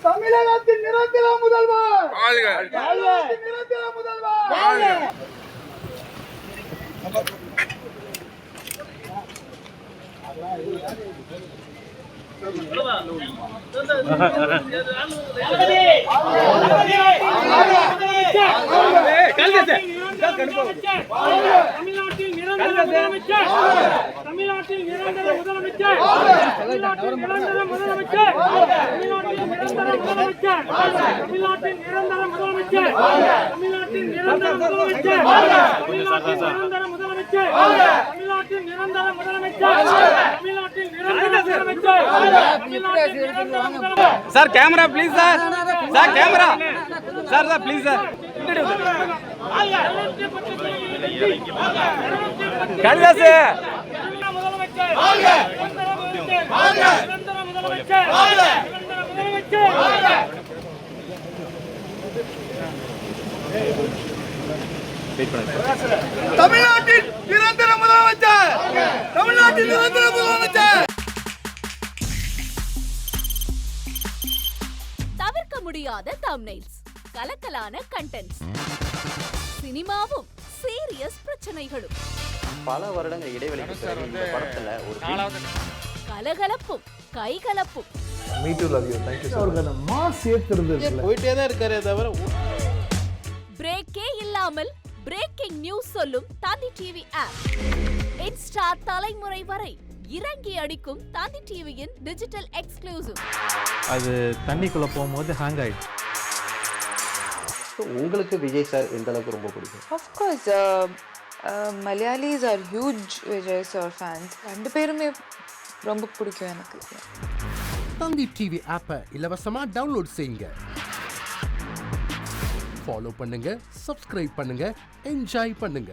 தமிழகத்தின் நிரந்தர முதல்வர் நிரந்தர முதல்வர் தமிழ்நாட்டில் நிரந்தர முதலமைச்சர் தமிழ்நாட்டில் நிரந்தர முதலமைச்சர் தமிழ்நாட்டில் நிரந்தர முதலமைச்சர் தமிழ்நாட்டில் நிரந்தர முதலமைச்சர் தமிழ்நாட்டில் நிரந்தர முதலமைச்சர் தமிழ்நாட்டில் நிரந்தர முதலமைச்சர் தமிழ்நாட்டில் நிரந்தர முதலமைச்சர் தமிழ்நாட்டில் நிரந்தர முதலமைச்சர் sir camera please sir sir camera sir sir please sir Kalidas முதலமைச்சர் நிரந்தர முதலமைச்சர் தமிழ்நாட்டின் நிரந்தர முதலமைச்சர் தமிழ்நாட்டின் நிரந்தர முதலமைச்சர். தவிர்க்க முடியாத தம்ப்நெயில்ஸ், கலக்கலான கண்டென்ட்ஸ், சினிமாவும் சீரியஸ் பிரச்சனைகளும், பல வருடங்கள் இடைவெளிக்கு பிறகு இந்த படத்துல ஒரு கலகலப்பும் கைகலப்பும், போயிட்டே தான் இருக்காரே தவிர பிரேக்கே இல்லாமல் பிரேக்கிங் நியூஸ் சொல்லும் தந்தி டிவி ஆப். இன்ஸ்டா தலைமுறை வரை இறங்கி அடிக்கும் தந்தி டிவியின் டிஜிட்டல் எக்ஸ்க்ளூசிவ். அது தண்ணிக்குள்ள போகும்போது ஹேங் ஆயிடுச்சு. உங்களுக்கு விஜய் சார் எந்த அளவுக்கு ரொம்ப பிடிக்கும்? Of course, Malayalis are huge Vijay sir fans. ரெண்டு பேருமே ரொம்ப பிடிக்கும் எனக்கு. தந்தி டிவி ஆப்பை இலவசமா டவுன்லோட் செய்யுங்க. ஃபாலோ பண்ணுங்க, சப்ஸ்கிரைப் பண்ணுங்க, என்ஜாய் பண்ணுங்க.